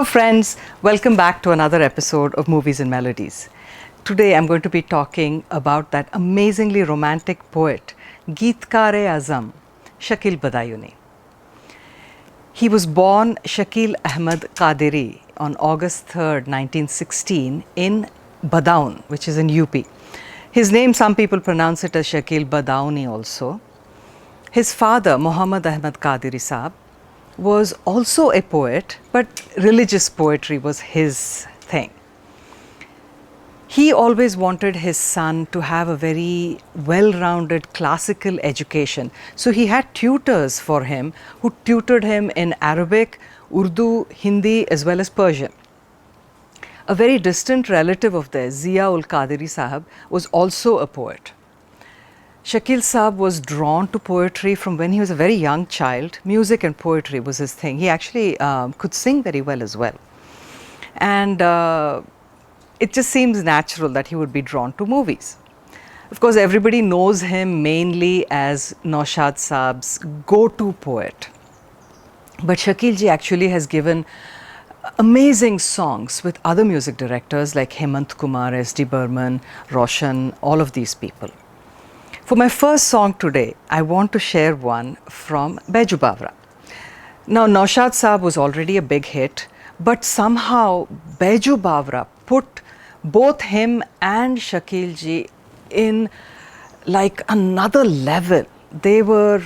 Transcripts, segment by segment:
Hello friends, welcome back to another episode of Movies and Melodies. Today I'm going to be talking about that amazingly romantic poet, Geetkar-e-Azam, Shakil Badayuni. He was born Shakil Ahmad Qadiri on August 3rd, 1916 in Badaun, which is in UP. His name, some people pronounce it as Shakil Badauni also. His father, Muhammad Ahmad Qadiri Saab, was also a poet, but religious poetry was his thing. He always wanted his son to have a very well-rounded classical education. So he had tutors for him who tutored him in Arabic, Urdu, Hindi as well as Persian. A very distant relative of theirs, Zia-ul Qadiri Sahab, was also a poet. Shakil Saab was drawn to poetry from when he was a very young child. Music and poetry was his thing. He actually could sing very well as well. And it just seems natural that he would be drawn to movies. Of course, everybody knows him mainly as Naushad Saab's go-to poet. But Shakil ji actually has given amazing songs with other music directors like Hemant Kumar, S.D. Burman, Roshan, all of these people. For my first song today, I want to share one from Baiju Bawra. Now, Naushad Saab was already a big hit, but somehow Baiju Bawra put both him and Shakil ji in like another level. They were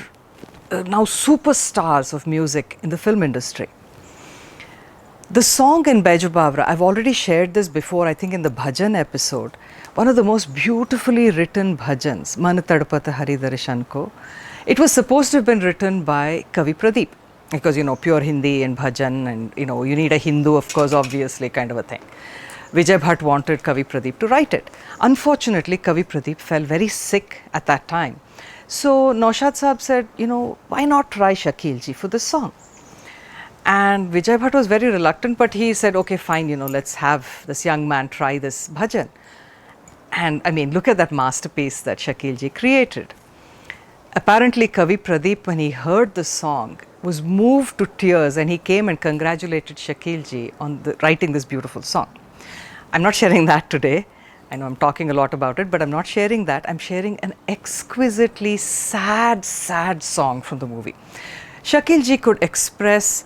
now superstars of music in the film industry. The song in Baiju Bawra, I've already shared this before, I think in the bhajan episode. One of the most beautifully written bhajans, Man Tadpata Hari Darshan Ko. It was supposed to have been written by Kavi Pradeep, because pure Hindi and bhajan, and you need a Hindu, of course, obviously, kind of a thing. Vijay Bhatt wanted Kavi Pradeep to write it. Unfortunately, Kavi Pradeep fell very sick at that time. So Naushad Saab said, why not try Shakil ji for this song? And Vijay Bhatt was very reluctant, but he said, okay, fine, let's have this young man try this bhajan. And I mean, look at that masterpiece that Shakil ji created. Apparently, Kavi Pradeep, when he heard the song, was moved to tears, and he came and congratulated Shakil ji on writing this beautiful song. I'm not sharing that today. I know I'm talking a lot about it, but I'm not sharing that. I'm sharing an exquisitely sad, sad song from the movie. Shakil ji could express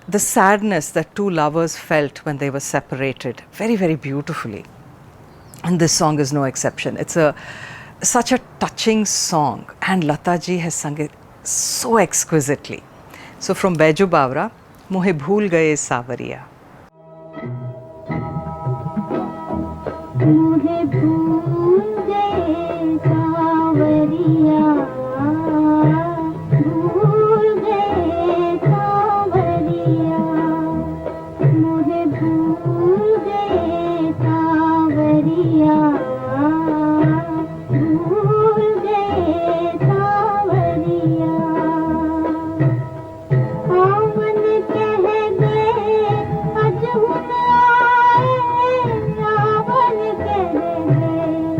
the sadness that two lovers felt when they were separated very, very beautifully. And this song is no exception. It's such a touching song, and Lata ji has sung it so exquisitely. So from Baiju Bawra, Mohe Bhool Gaye Sawariya. मुझे भूल गए सांवरिया भूल गए सांवरिया मुझे भूल गए सांवरिया भूल गए सांवरिया आवन कह गए अजहुन आए आवन कह गए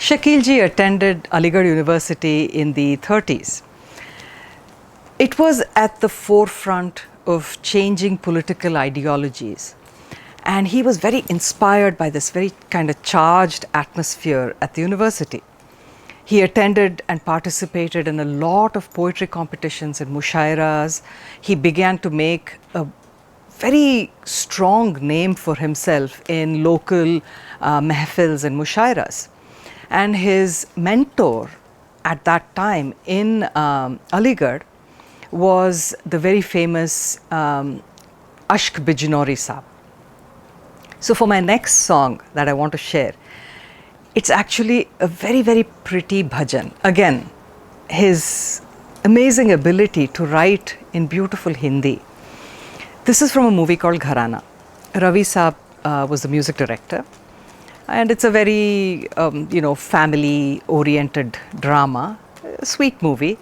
Shakil ji attended Aligarh University in the 30s. It was at the forefront of changing political ideologies, and he was very inspired by this very kind of charged atmosphere at the university. He attended and participated in a lot of poetry competitions and mushairas. He began to make a very strong name for himself in local mehfils and mushairas. And his mentor at that time in Aligarh was the very famous Ashk Bijnori Saab. So for my next song that I want to share, it's actually a very, very pretty bhajan. Again, his amazing ability to write in beautiful Hindi. This is from a movie called Gharana. Ravi Saab was the music director, and it's a very family-oriented drama, a sweet movie.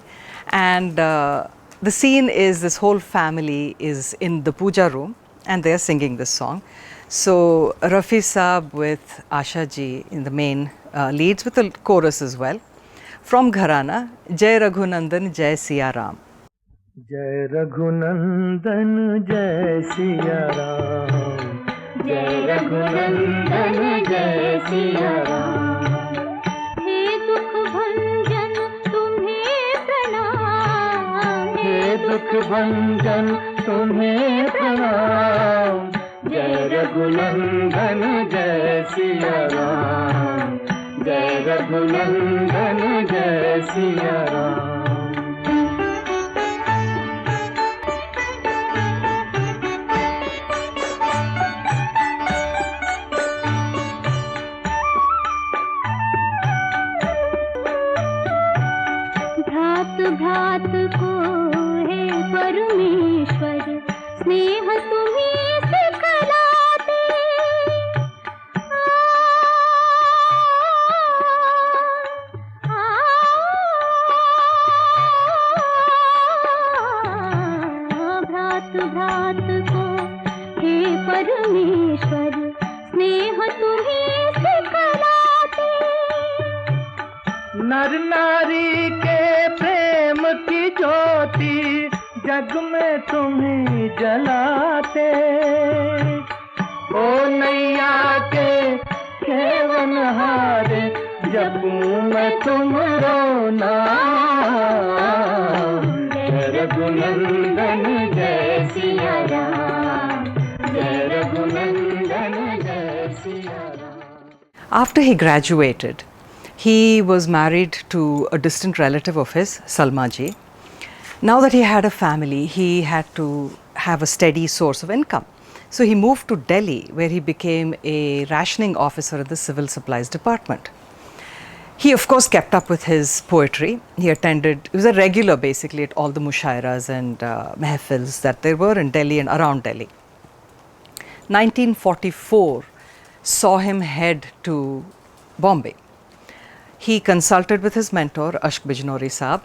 And the scene is this whole family is in the puja room and they're singing this song. So Rafi Saab with Asha ji in the main leads with a chorus as well. From Gharana, Jai Raghunandan, Jai Siya Ram. जय रघुनंदन जय सिया राम, जय रघुनंदन जय सिया राम। हे दुख भंजन तुम्हें प्रणाम, हे दुख भंजन तुम्हें प्रणाम, जय रघुनंदन जय सिया राम, जय रघुनंदन जय सिया राम। भ्रात को हे परमेश्वर, स्नेह तुम्हीं से कलाते। भ्रात को हे परमेश्वर, स्नेह तुम्हीं से कलाते। नर नारी के प्रेम की ज्योति जग में तुम्ही जलाते, ओ नैया के केवन हारे जपूं मैं तुमरो नाम। जय रघुनंदन जय सिया राम, जय रघुनंदन जय Siya Ram. After he graduated, he was married to a distant relative of his, Salma ji. Now that he had a family, he had to have a steady source of income. So he moved to Delhi, where he became a rationing officer at the Civil Supplies Department. He, of course, kept up with his poetry. He attended, he was a regular basically at all the mushairas and mehfils that there were in Delhi and around Delhi. 1944 saw him head to Bombay. He consulted with his mentor, Ashk Bijnori Saab,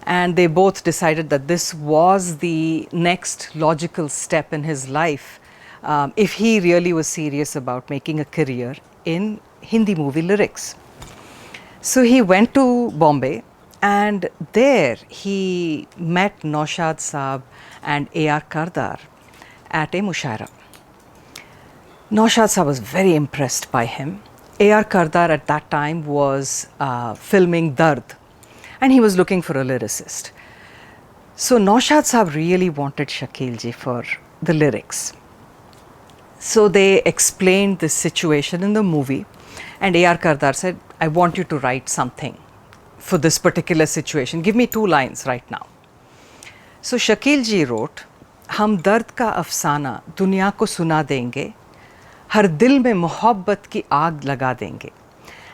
and they both decided that this was the next logical step in his life if he really was serious about making a career in Hindi movie lyrics. So he went to Bombay, and there he met Naushad Saab and A.R. Kardar at a mushaira. Naushad Saab was very impressed by him. A.R. Kardar at that time was filming Dard, and he was looking for a lyricist. So Naushad Saab really wanted Shakil ji for the lyrics. So they explained this situation in the movie, and A.R. Kardar said, I want you to write something for this particular situation. Give me 2 lines right now. So Shakil ji wrote, हम दर्द का अफसाना दुनिया को सुना देंगे, हर दिल में मोहब्बत की आग लगा देंगे.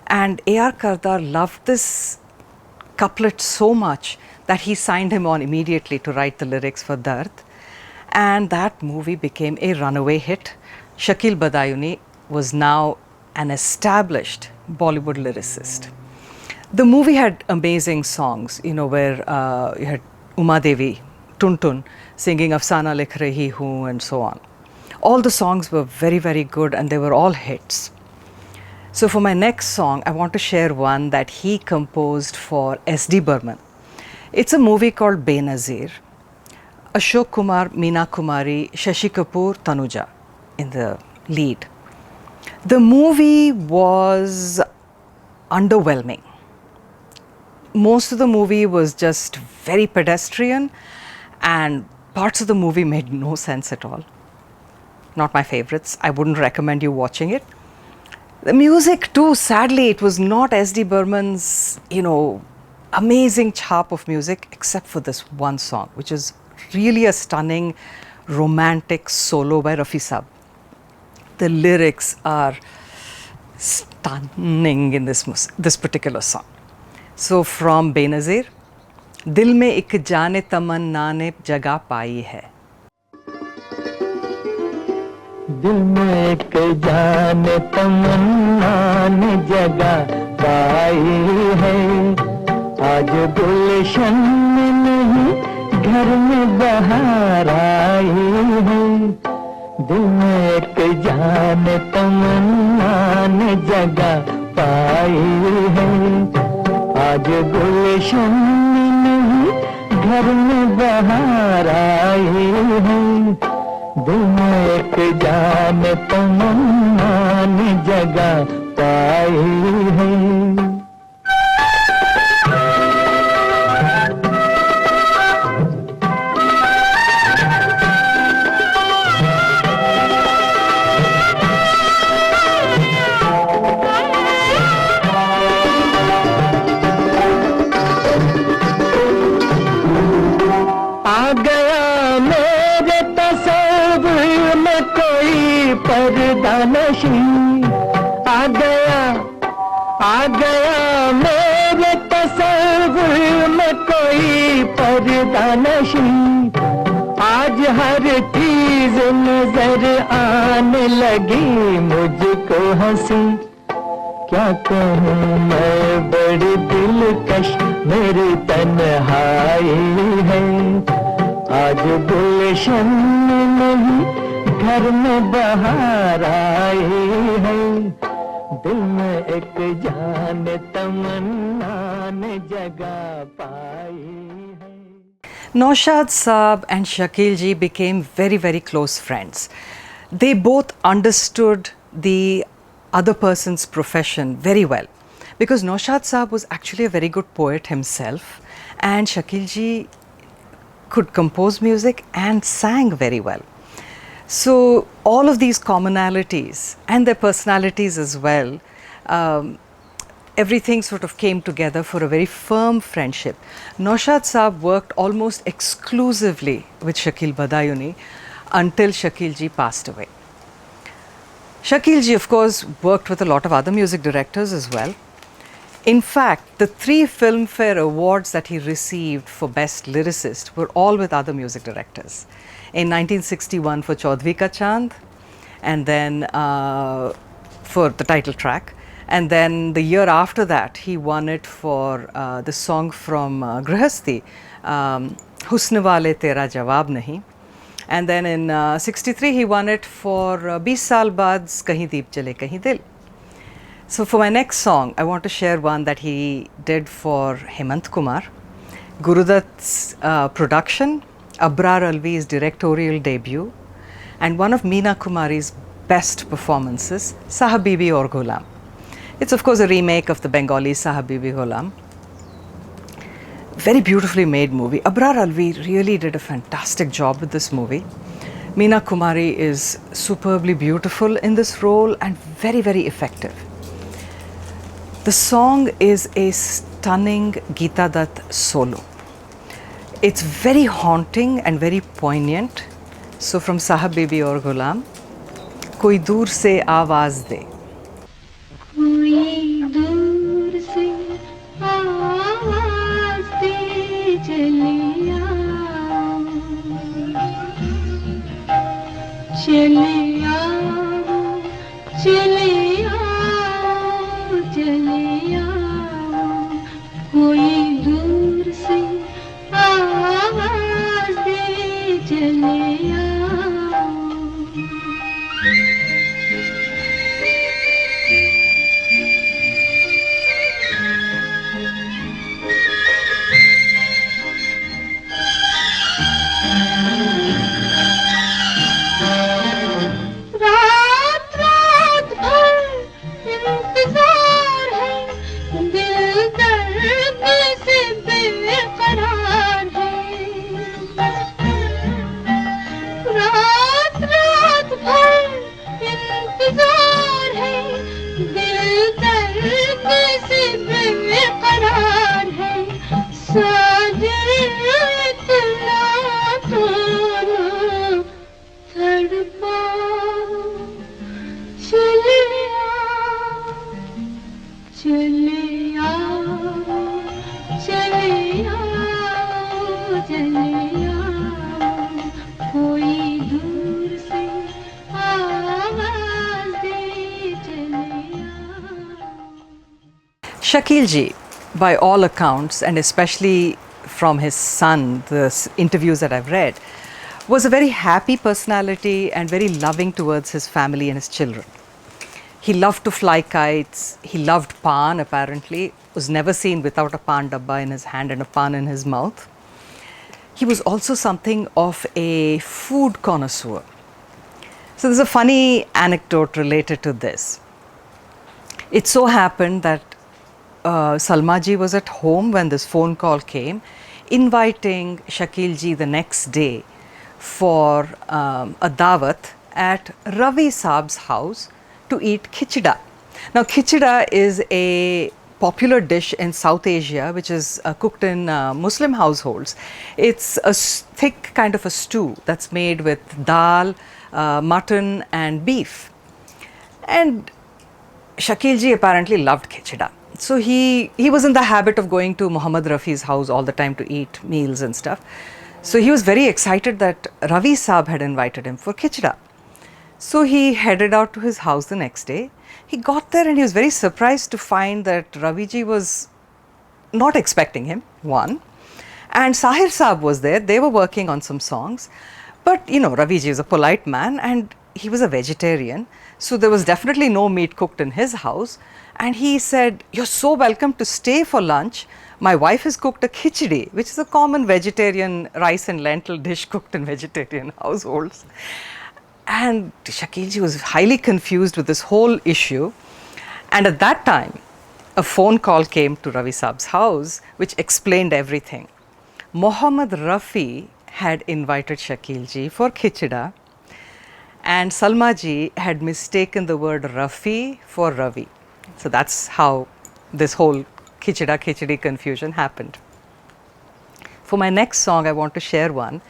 And A.R. Kardar loved this couplet so much that he signed him on immediately to write the lyrics for Dard. And that movie became a runaway hit. Shakil Badayuni was now an established Bollywood lyricist. The movie had amazing songs, where you had Uma Devi, Tuntun, singing Afsana Likh Rahi Hoon and so on. All the songs were very, very good, and they were all hits. So for my next song, I want to share one that he composed for S.D. Burman. It's a movie called Benazir. Ashok Kumar, Meena Kumari, Shashi Kapoor, Tanuja in the lead. The movie was underwhelming. Most of the movie was just very pedestrian, and parts of the movie made no sense at all. Not my favorites. I wouldn't recommend you watching it. The music too, sadly, it was not S.D. Burman's, amazing chap of music, except for this one song, which is really a stunning romantic solo by Rafi Saab. The lyrics are stunning in this particular song. So from Benazir, दिल में एक जाने तमन्ना ने जगह पाई है. दिल में एक जाने तमन्ना ने जगह पाई है. आज गुलशन में नहीं घर में बहार आई है. दिल में एक जाने तमन्ना ने जगह पाई है. आज गुलशन में नहीं घर में बहार आई है. दिल में एक जान तमन्ना ने जगह पाई है. आ गया मेरे तस्वीर में कोई पर्दा नशी. आ गया मेरे तस्वीर में कोई पर्दा नशी. आज हर चीज नजर आने लगी मुझको हंसी. क्या कहूँ मैं बड़ी दिलकश मेरी तन्हाई है. आज गुलशन में नहीं घर में बहार आई है. दिल में एक जान तमन्ना ने जगह पाई है. Naushad Saab and Shakil Ji became very, very close friends. They both understood the other person's profession very well, because Naushad Saab was actually a very good poet himself, and Shakil Ji could compose music and sang very well. So all of these commonalities and their personalities as well, everything sort of came together for a very firm friendship. Naushad Saab worked almost exclusively with Shakil Badayuni until Shakil Ji passed away. Shakil Ji, of course, worked with a lot of other music directors as well. In fact, the 3 Filmfare Awards that he received for Best Lyricist were all with other music directors. In 1961 for Chaudhry Ka Chand, and then for the title track. And then the year after that, he won it for the song from Grihasthi, Husn Wale Tera Jawab Nahi. And then in 63, he won it for 20 Saal Baad Kahin Deep Jale Kahin Dil. So for my next song, I want to share one that he did for Hemant Kumar, Gurudutt's production, Abrar Alvi's directorial debut, and one of Meena Kumari's best performances, Sahabibi Aur Ghulam. It's of course a remake of the Bengali Sahabibi Ghulam. Very beautifully made movie. Abrar Alvi really did a fantastic job with this movie. Meena Kumari is superbly beautiful in this role and very, very effective. The song is a stunning Geeta Dutt solo. It's very haunting and very poignant. So from Sahabibi Aur Ghulam, Koi Dur Se Awaaz De. कोई दूर से आवाज दे चलिया, चलिया, चलिया, चलिया, कोई दूर से आवाज दे चलिया. रात रात भर इंतजार है, दिल दर्द से बेकरार है। रात रात भर इंतजार है, दिल दर्द से बेकरार है। साजन इतना तो तड़पा, चले आओ, चले आओ, चले आओ, चले आओ, कोई दूर से आवाज दे, चले आओ। Shakil ji, by all accounts, and especially from his son, the interviews that I've read, was a very happy personality and very loving towards his family and his children. He loved to fly kites, he loved pan apparently, was never seen without a pan dabba in his hand and a pan in his mouth. He was also something of a food connoisseur. So there's a funny anecdote related to this. It so happened that Salma ji was at home when this phone call came, inviting Shakil ji the next day for a dawat at Ravi Saab's house to eat khichda. Now, khichda is a popular dish in South Asia, which is cooked in Muslim households. It's a thick kind of a stew that's made with dal, mutton, and beef. And Shakil ji apparently loved khichda. So he was in the habit of going to Muhammad Rafi's house all the time to eat meals and stuff. So he was very excited that Ravi Saab had invited him for khichda. So he headed out to his house the next day. He got there and he was very surprised to find that Ravi ji was not expecting him, one. And Sahir Saab was there. They were working on some songs. But you know, Ravi ji is a polite man and he was a vegetarian. So there was definitely no meat cooked in his house. And he said, "You're so welcome to stay for lunch. My wife has cooked a khichdi," which is a common vegetarian rice and lentil dish cooked in vegetarian households. And Shakil ji was highly confused with this whole issue. And at that time, a phone call came to Ravi Saab's house, which explained everything. Muhammad Rafi had invited Shakil ji for khichda, and Salma ji had mistaken the word Rafi for Ravi. So that's how this whole khichda khichdi confusion happened. For my next song, I want to share one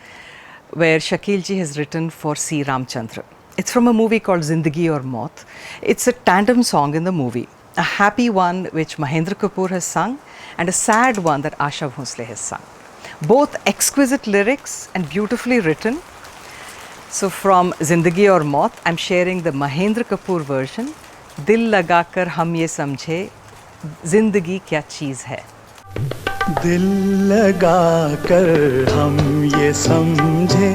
where Shakil ji has written for C. Ramchandra. It's from a movie called Zindagi Aur Maut. It's a tandem song in the movie, a happy one which Mahendra Kapoor has sung and a sad one that Asha Bhosle has sung. Both exquisite lyrics and beautifully written. So from Zindagi Aur Maut, I'm sharing the Mahendra Kapoor version. दिल लगाकर हम ये समझे जिंदगी क्या चीज़ है। दिल लगाकर हम ये समझे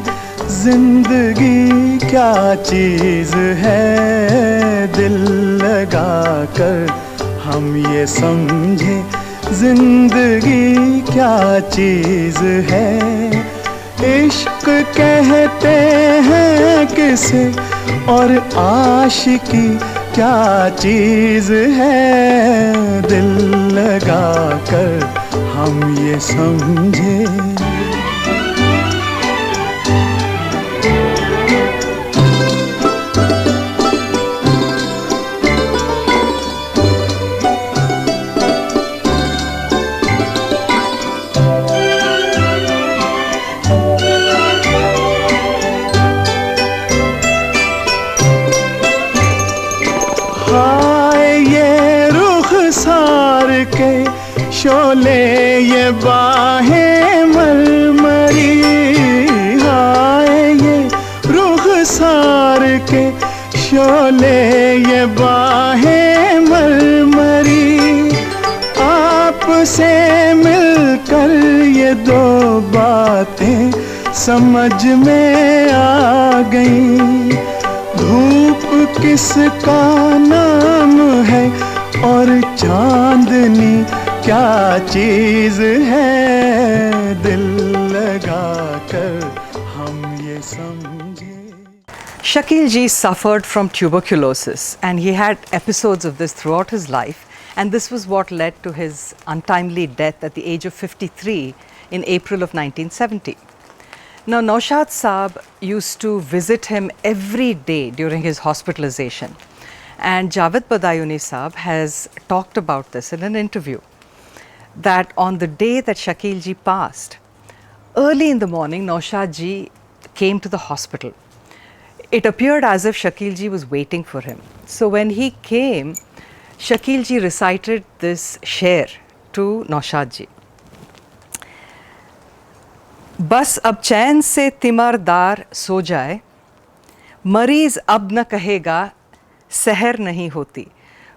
जिंदगी क्या चीज़ है। दिल लगाकर हम ये समझे जिंदगी क्या चीज़ है। इश्क कहते हैं किसे और आशिकी क्या चीज़ है। दिल लगाकर हम ये समझे। शोले ये बाहें मरमरी, हाय ये रुखसार के शोले ये बाहें मरमरी। आपसे मिलकर ये दो बातें समझ में आ गईं। धूप किसका नाम है और चांदनी क्या चीज़ है। दिल लगाकर समझे। Shakil ji suffered from tuberculosis and he had episodes of this throughout his life, and this was what led to his untimely death at the age of 53 in April of 1970. Now, Naushad Saab used to visit him every day during his hospitalization, and Javed Badayuni Saab has talked about this in an interview, that on the day that Shakil ji passed, early in the morning, Naushad ji came to the hospital. It appeared as if Shakil ji was waiting for him. So when he came, Shakil ji recited this sher to Naushad ji. बस अब चैन से तिमरदार सो जाए, मरीज अब न कहेगा सहर नहीं होती,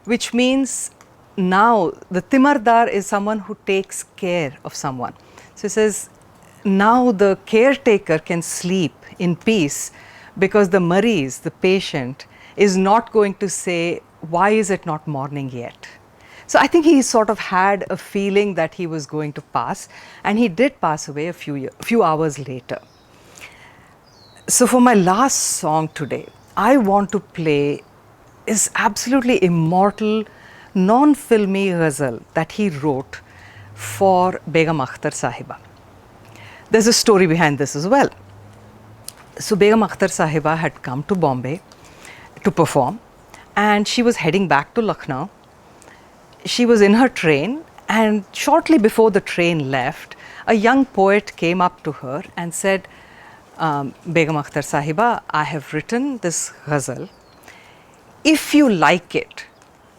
which means now the timardar is someone who takes care of someone. So he says now the caretaker can sleep in peace because the mareez, the patient, is not going to say, why is it not morning yet? So I think he sort of had a feeling that he was going to pass, and he did pass away a few hours later. So for my last song today, I want to play is absolutely immortal, non-filmy ghazal that he wrote for Begum Akhtar Sahiba. There's a story behind this as well. So Begum Akhtar Sahiba had come to Bombay to perform, and she was heading back to Lucknow. She was in her train, and shortly before the train left, a young poet came up to her and said, Begum Akhtar Sahiba, I have written this ghazal. If you like it,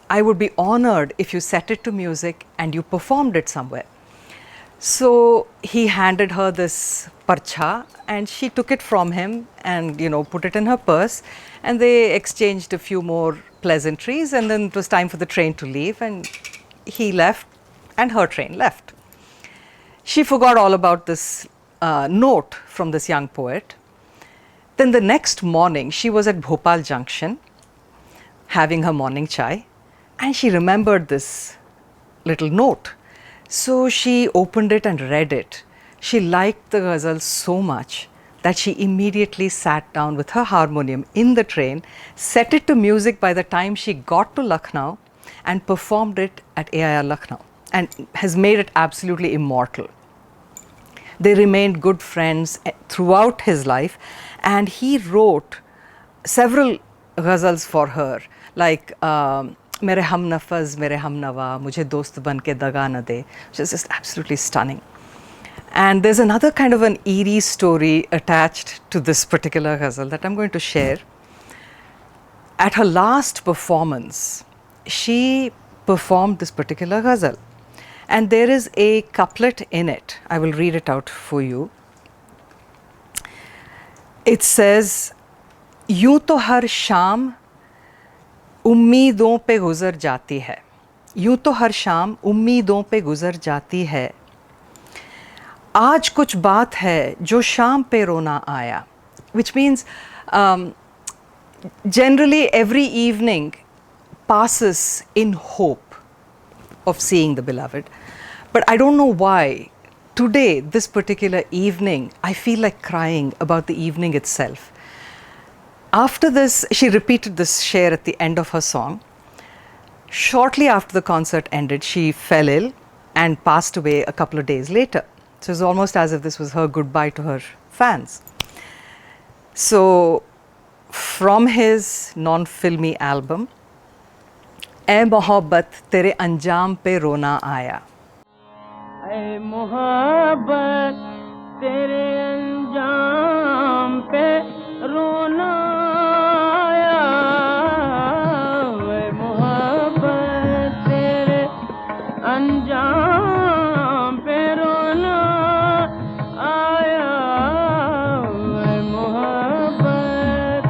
I would be honored if you set it to music and you performed it somewhere. So he handed her this parcha, and she took it from him and, you know, put it in her purse, and they exchanged a few more pleasantries, and then it was time for the train to leave, and he left and her train left. She forgot all about this note from this young poet. Then the next morning she was at Bhopal Junction having her morning chai, and she remembered this little note. So she opened it and read it. She liked the ghazal so much that she immediately sat down with her harmonium in the train, set it to music by the time she got to Lucknow, and performed it at AIR Lucknow, and has made it absolutely immortal. They remained good friends throughout his life, and he wrote several ghazals for her, like Mere Hum Nafaz, Mere Hum Nawa, Mujhe Dost Ban Ke Daga Na De, which is just absolutely stunning. And there's another kind of an eerie story attached to this particular ghazal that I'm going to share. At her last performance, she performed this particular ghazal, and there is a couplet in it. I will read it out for you. It says, यूं तो हर शाम उम्मीदों पे गुजर जाती है, यूं तो हर शाम उम्मीदों पे गुजर जाती है, आज कुछ बात है जो शाम पे रोना आया, which means generally every evening passes in hope of seeing the beloved, but I don't know why today, this particular evening, I feel like crying about the evening itself. After this, she repeated this sher at the end of her song. Shortly after the concert ended, she fell ill and passed away a couple of days later. So it was almost as if this was her goodbye to her fans. So from his non-filmy album, "Ae Mohabbat Tere Anjam Pe Rona Aaya." ऐ मोहब्बत तेरे अंजाम पे रोना आया, ऐ मोहब्बत तेरे अंजाम पे रोना आया, ऐ मोहब्बत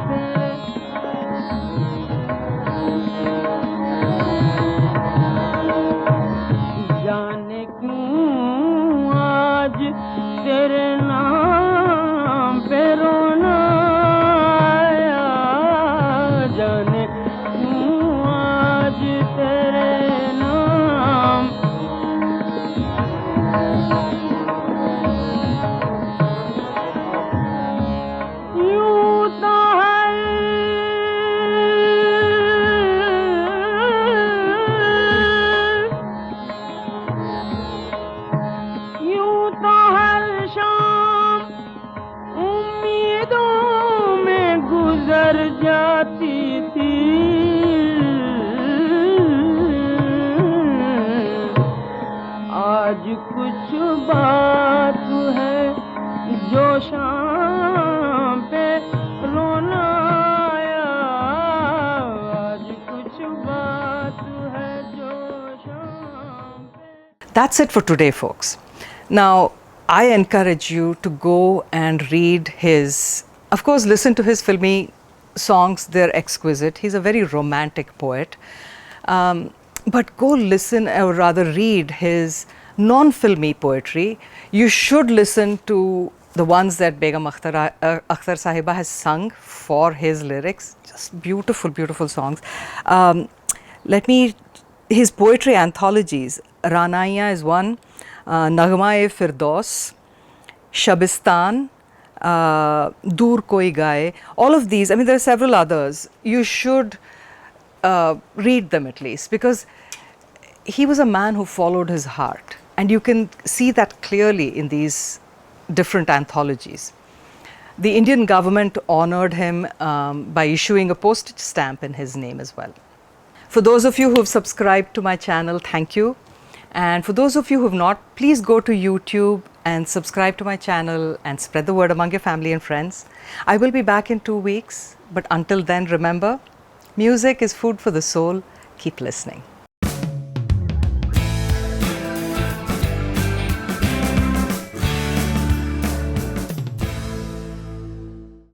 जाने क्यों आज तेरे नाम कर जाती थी। आज कुछ बात है जो शाम पे रोना आया। आज कुछ बात है जो शाम पे। That's it for today, folks. Now, I encourage you to go and read his, of course, listen to his filmy songs, they're exquisite. He's a very romantic poet. But go listen, or rather read his non-filmy poetry. You should listen to the ones that Begum Akhtar Sahiba has sung for his lyrics. Just beautiful, beautiful songs. His poetry anthologies, Ranaiya is one, Naghma-e Firdaus, Shabistan, Dur Koi Gaye, all of these, I mean, there are several others. You should read them at least, because he was a man who followed his heart, and you can see that clearly in these different anthologies. The Indian government honored him by issuing a postage stamp in his name as well. For those of you who have subscribed to my channel, thank you. And for those of you who have not, please go to YouTube and subscribe to my channel and spread the word among your family and friends. I will be back in 2 weeks, but until then, remember, music is food for the soul. Keep listening.